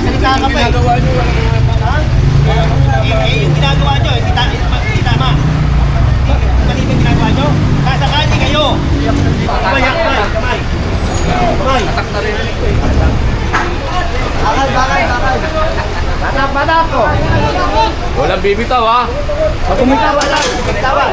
Nasalita ka pa eh. Ha? Yung ginagawa nyo, hindi tama. Mali ba yung ginagawa nyo? Sasakali kayo. Kamay. Atak na rin ko eh. Bakal. Bata ko. Walang bibitaw ha. Pag bumitawa lang, bumitawa.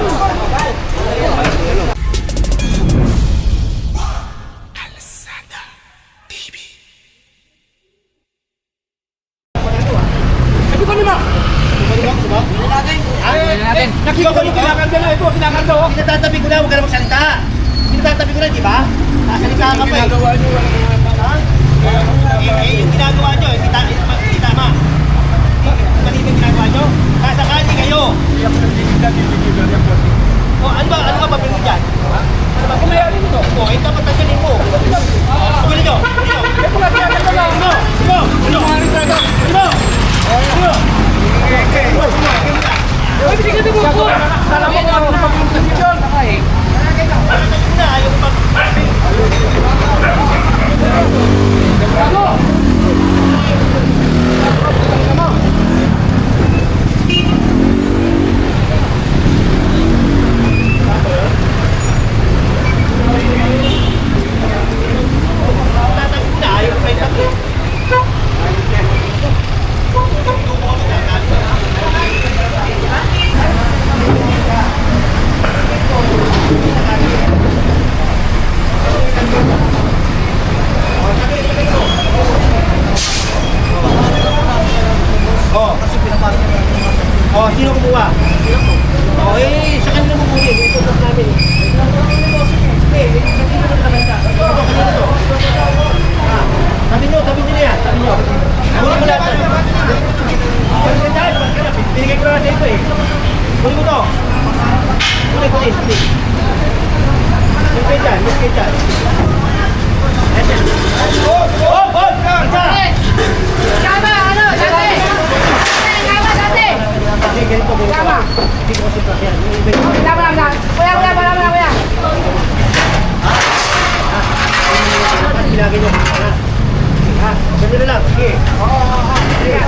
Pinatatabi ko na, huwag ka na magsalita. Pinatatabi ko na, di ba? Nasalita ka pa eh. Ha? Yung ginagawa nyo, hindi tama. Mali ba yung ginagawa nyo? Sasakali kayo. O, ano ba papel mo dyan? Ano ba? Kumayari nito. O, ito dapat tanggalin mo. Pagulin nyo. Oh, sino kumuha? Oh, sa kanila mo muli. Ito sa namin eh. Sa kanila mo naman ka. Kanina to. Sabi nyo na yan. Sabi nyo. Muli mo lahat. Binigay ko na natin ito eh. Muli mo to. Muli. Muli kayo dyan. Oh! Ganito. Tama. Hindi ko kasi yan. Tama lang. Kuya. Bilagin nyo. Ha? Ganito lang. Sige. Sige.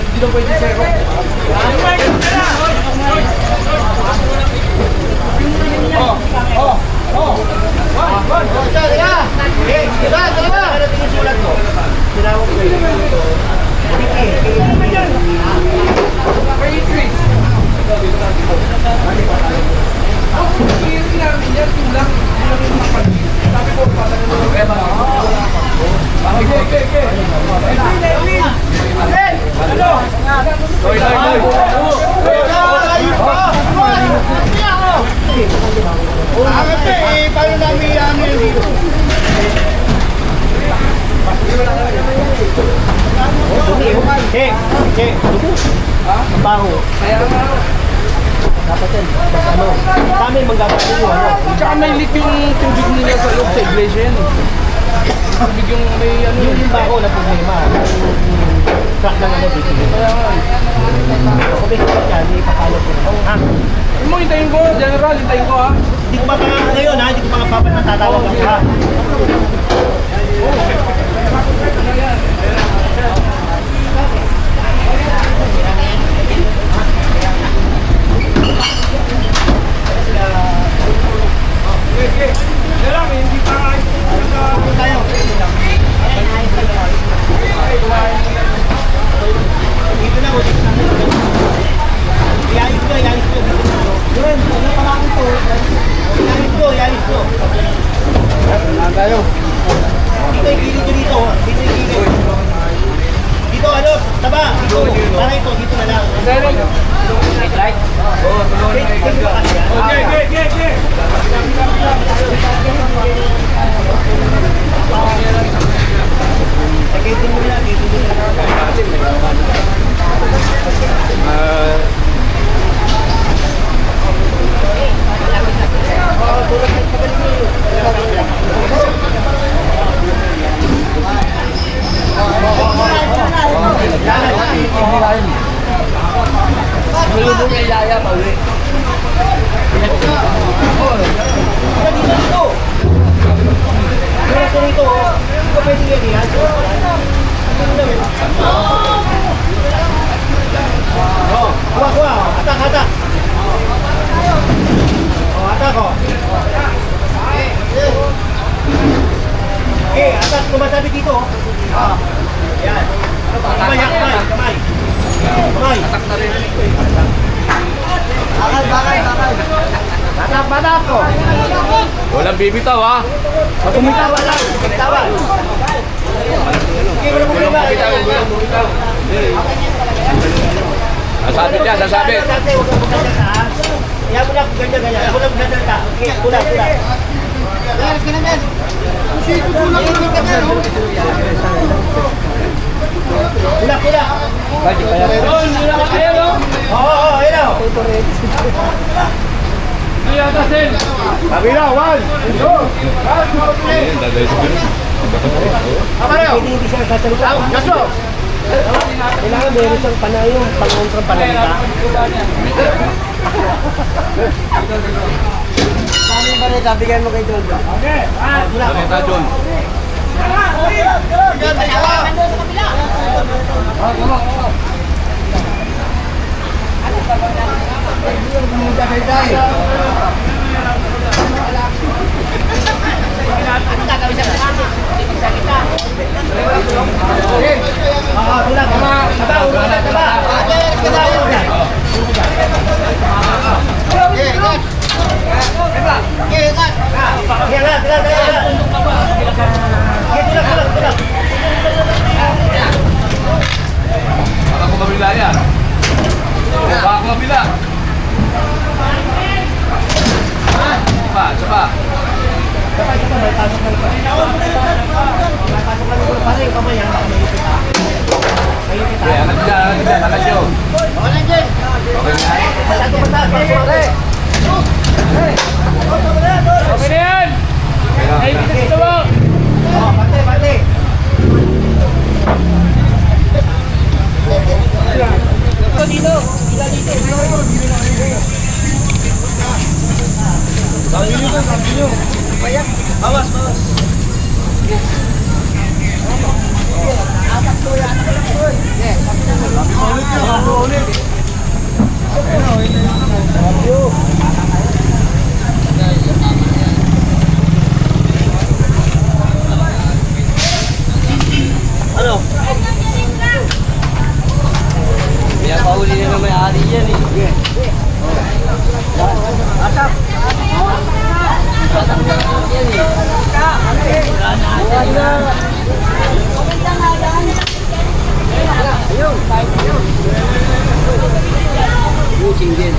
Hindi daw pwede zero. dapat yan. Mas ano, sa amin manggagawa yung ano. Tsaka may leak yung tubig nila sa loob sa iglesia yan. Tubig yung may ano. Yung bako na problema. Yung truck ng ano dito. Kaya nga. Kung may kapag yan, ipapalo ko. Ha? Yung mo, hintayin ko, General, hintayin ko ha. Hindi ko pa ngayon ha, hindi ko pa papat matatawag ako ha. Tayo. Dito na mo, dito na. Iayos ko, iayos ko. Yun, wala pa lang ito. Iayos ko, iayos ko. Saan tayo? Dito yung gilid ko dito. Dito yung gilid. Dito ano, taba. Dito. Para ito, dito na lang. Right? Oo, tulungan na ikaw. Okay. Dito mo na, dito mo na. Malubog yung yaya, pauwi. Kuha. Atak. Atak ko. Atak. Kumasabi dito. Yan. Kamay. Atak na rin. Bakal. Batak ko. Walang bibitaw ha. Pag umitawa lang. Umitawa. Hindi mo na problema. Sasabit yan, sasabit. Huwag kang magkaganda ha. Kaya mo na ganyan. Ako lang magkaganda. Okay, kulang. Kulang. Oo, ayun o. Kabila, 1, 2. Hindi siya sasalita. Kailangan meron siyang panayong pangontrang panalita. Saan ba rin? Bigyan mo kay John. Okay. Salita, John. Ano gagawin sa kanila? Hindi magsakita. Kulang. Taba. Baka ko kabila yan. Baka ko kabila. Sapa. Kaya anak nyo. Okay na yan. Ay, bitis na mo. Pati. Dito. Sabi nyo. Bawas. Ano? Pinapahuli na ng may-ari yan eh. Atap! Busing din.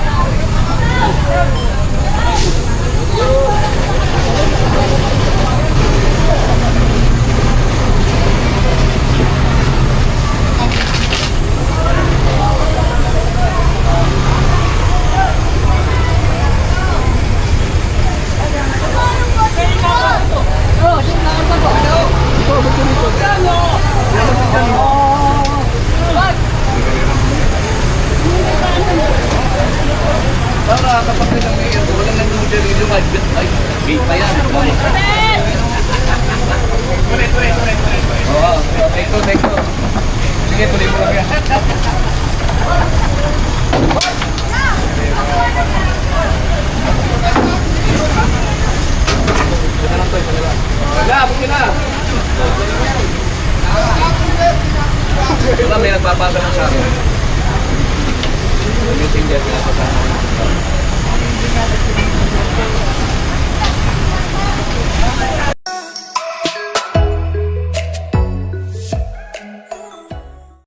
kapag ng mayor, walang nag-model yung ay, gate pa yan. Oo, take two. Sige, tuloy mo lang yan. Wala, bukin na. Wala, may nagpapasa ng sa akin. Meeting din, pinapasama.